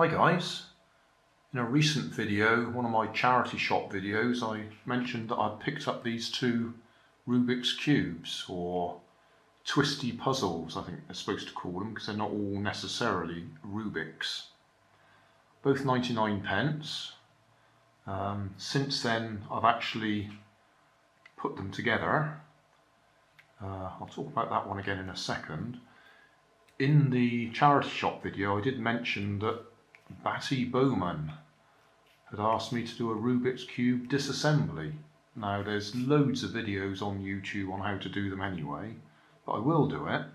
Hi guys, in a recent video, one of my charity shop videos, I mentioned that I'd picked up these two Rubik's cubes, or twisty puzzles I think they're supposed to call them, because they're not all necessarily Rubik's. Both 99p. Since then I've actually put them together. I'll talk about that one again in a second. In the charity shop video I did mention that Battybowman had asked me to do a Rubik's Cube disassembly. Now there's loads of videos on YouTube on how to do them anyway, but I will do it.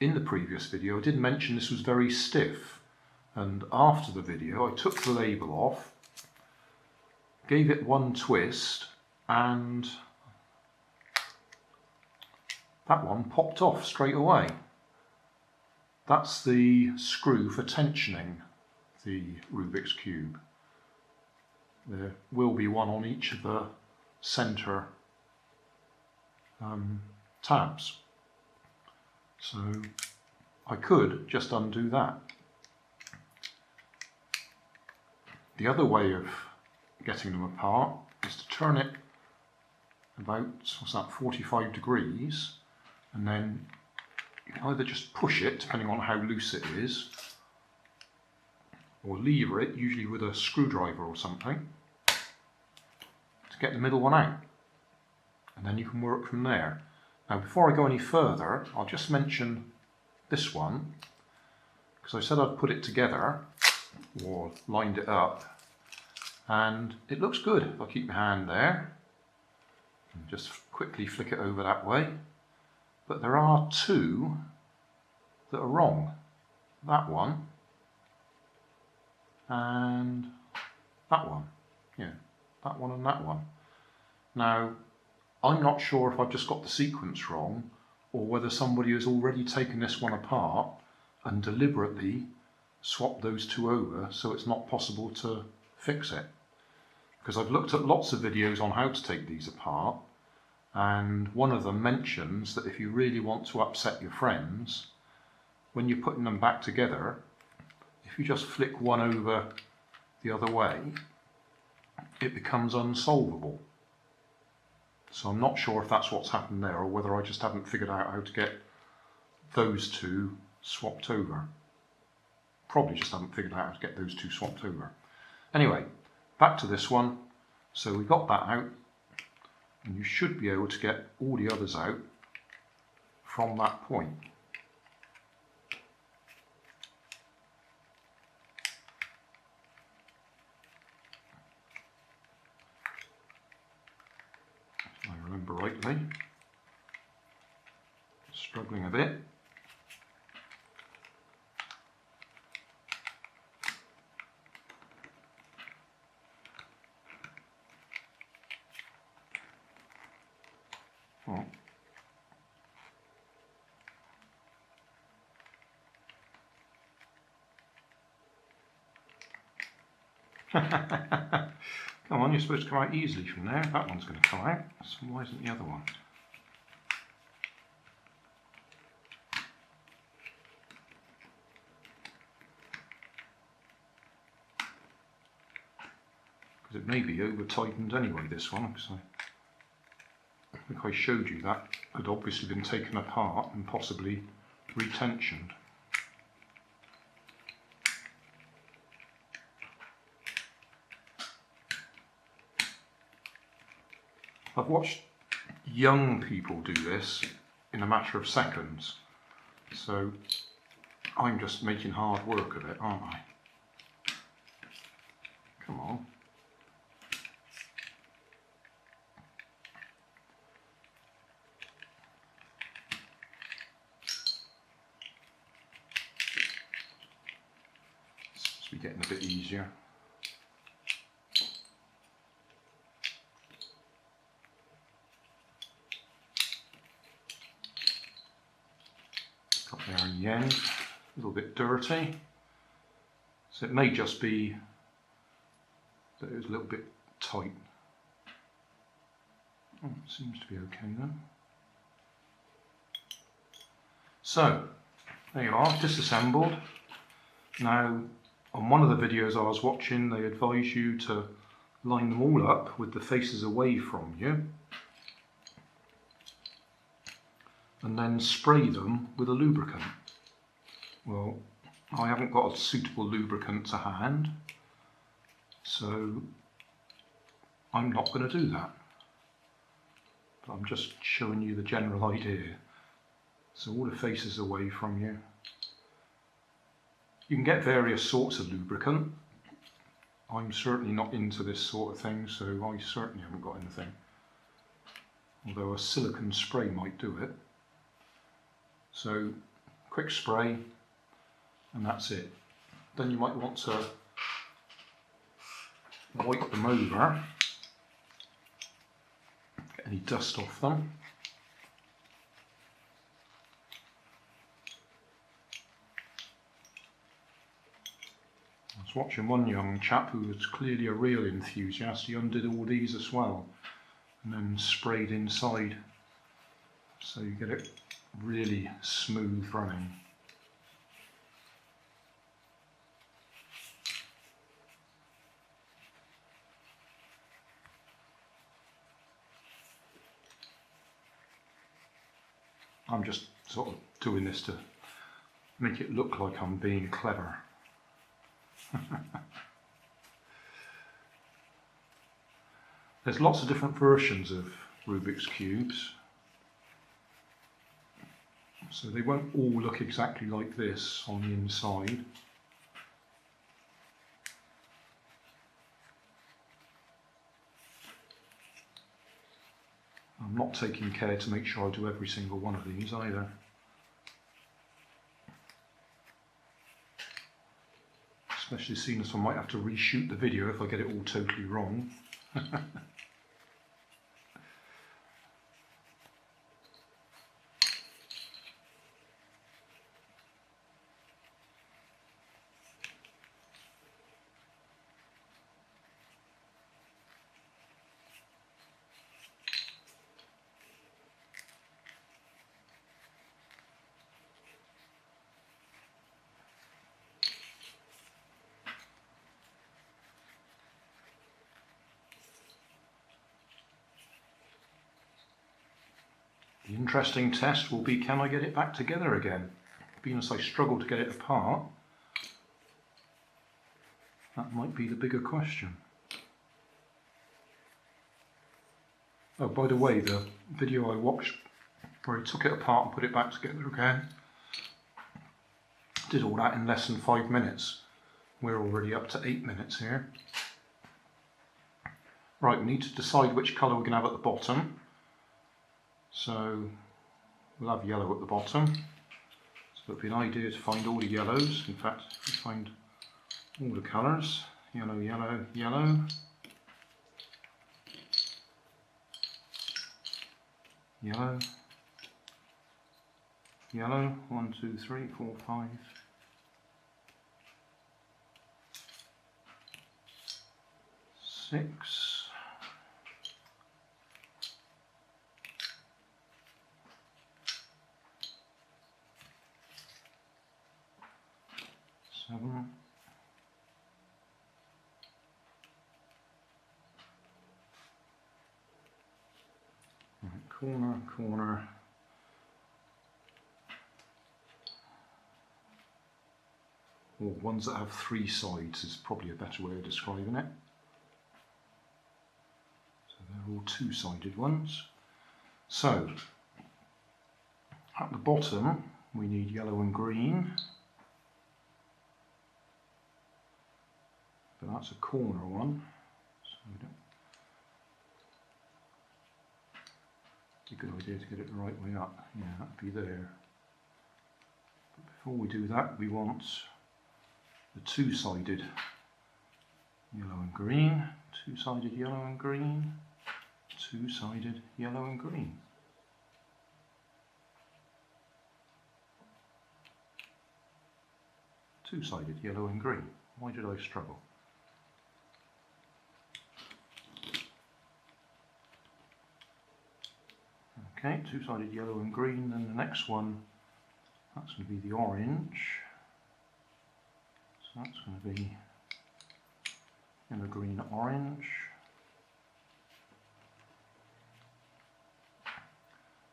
In the previous video I did mention this was very stiff, and after the video I took the label off, gave it one twist, and that one popped off straight away. That's the screw for tensioning the Rubik's Cube. There will be one on each of the centre tabs. So I could just undo that. The other way of getting them apart is to turn it about, what's that, 45 degrees, and then you can either just push it, depending on how loose it is, or lever it, usually with a screwdriver or something, to get the middle one out. And then you can work from there. Now before I go any further, I'll just mention this one, because I said I'd put it together, or lined it up, and it looks good. If I keep my hand there, and just quickly flick it over that way. But there are two that are wrong. That one and that one. Yeah, that one and that one. Now, I'm not sure if I've just got the sequence wrong, or whether somebody has already taken this one apart and deliberately swapped those two over so it's not possible to fix it. Because I've looked at lots of videos on how to take these apart, and one of them mentions that if you really want to upset your friends, when you're putting them back together, if you just flick one over the other way, it becomes unsolvable. So I'm not sure if that's what's happened there, or whether I just haven't figured out how to get those two swapped over. Probably just haven't figured out how to get those two swapped over. Anyway, back to this one. So we got that out, and you should be able to get all the others out from that point. If I remember rightly. Struggling a bit. Oh. Come on, you're supposed to come out easily from there. That one's going to come out, so why isn't the other one? Because it may be over-tightened anyway, this one, because I think I showed you that had obviously been taken apart and possibly retensioned. I've watched young people do this in a matter of seconds, so I'm just making hard work of it, aren't I? Come on. It's getting a bit easier. Got there in the end, a little bit dirty. So it may just be that it was a little bit tight. Oh, it seems to be okay then. So, there you are, disassembled. Now, On one of the videos I was watching, they advise you to line them all up with the faces away from you and then spray them with a lubricant. Well, I haven't got a suitable lubricant to hand, so I'm not going to do that. But I'm just showing you the general idea. So all the faces away from you. You can get various sorts of lubricant. I'm certainly not into this sort of thing, so I certainly haven't got anything. Although a silicone spray might do it. So, quick spray, and that's it. Then you might want to wipe them over, get any dust off them. I was watching one young chap who was clearly a real enthusiast. He undid all these as well and then sprayed inside, so you get it really smooth running. I'm just sort of doing this to make it look like I'm being clever. There's lots of different versions of Rubik's Cubes, so they won't all look exactly like this on the inside. I'm not taking care to make sure I do every single one of these either. Especially seeing as I might have to reshoot the video if I get it all totally wrong. The interesting test will be, can I get it back together again? Being as I struggle to get it apart, that might be the bigger question. Oh, by the way, the video I watched where I took it apart and put it back together again, did all that in less than 5 minutes. We're already up to 8 minutes here. Right, we need to decide which colour we're going to have at the bottom. So we'll have yellow at the bottom. So it'd be an idea to find all the yellows. In fact, we find all the colours. Yellow, yellow, yellow. Yellow. Yellow. 1, 2, 3, 4, 5. 6. 7. Right, corner, corner. Or ones that have 3 sides is probably a better way of describing it. So they're all 2-sided ones. So at the bottom we need yellow and green. But that's a corner one, so we don't. It's a good idea to get it the right way up. Yeah, that'd be there. But before we do that, we want the 2-sided yellow and green, 2-sided yellow and green, 2-sided yellow and green. Two-sided yellow and green. Why did I struggle? Okay, 2-sided yellow and green, then the next one, that's going to be the orange. So that's going to be yellow, green, orange.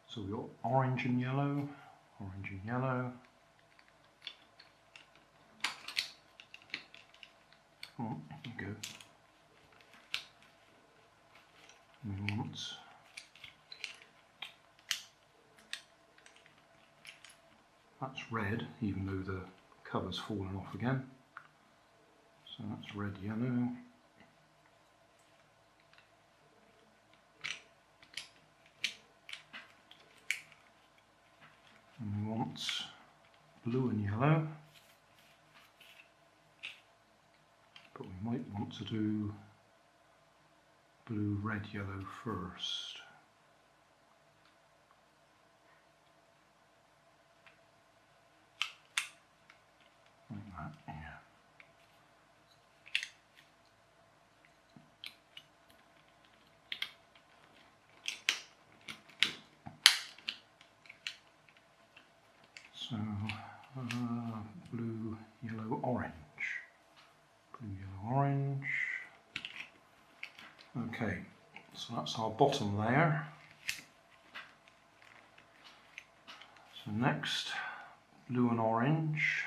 So we've got orange and yellow, orange and yellow. Oh, there you go. We want that's red, even though the cover's fallen off again. So that's red, yellow. And we want blue and yellow. But we might want to do blue, red, yellow first. Like that, yeah. So, blue, yellow, orange. Blue, yellow, orange. Okay, so that's our bottom layer. So next, blue and orange.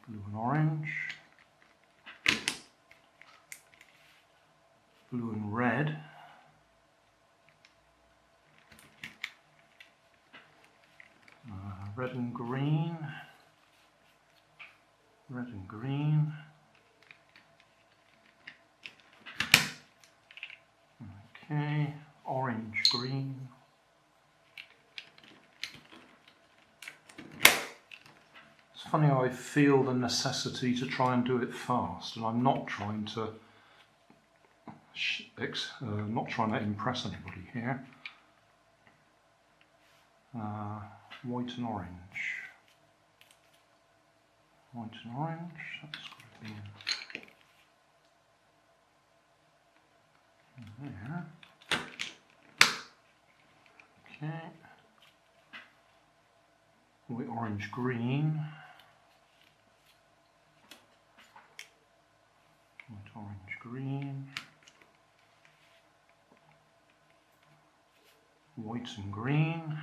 Blue and orange. Blue and red. Red and green. Red and green. Okay, orange, green. It's funny how I feel the necessity to try and do it fast, and I'm not trying to impress anybody here. White and orange. White and orange. That's got to be in there. Okay. White, orange, green. White, orange, green. White and green.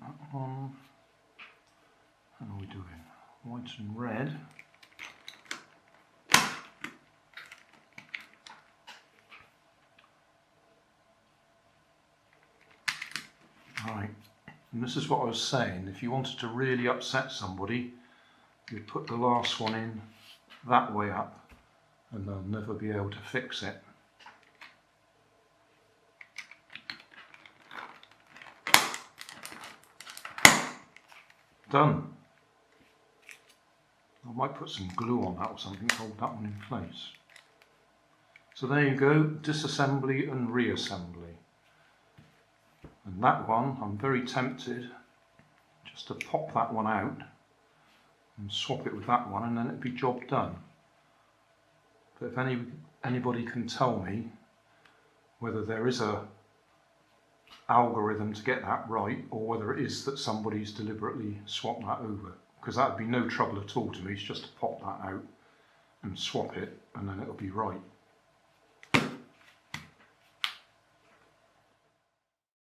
That one. How are we doing? White and red. Right, and this is what I was saying, if you wanted to really upset somebody, you'd put the last one in that way up and they'll never be able to fix it. Done. I might put some glue on that or something to hold that one in place. So there you go, disassembly and reassembly. And that one, I'm very tempted just to pop that one out and swap it with that one, and then it'd be job done. But if anybody can tell me whether there is a algorithm to get that right, or whether it is that somebody's deliberately swapped that over, because that would be no trouble at all to me. It's just to pop that out and swap it, and then it'll be right.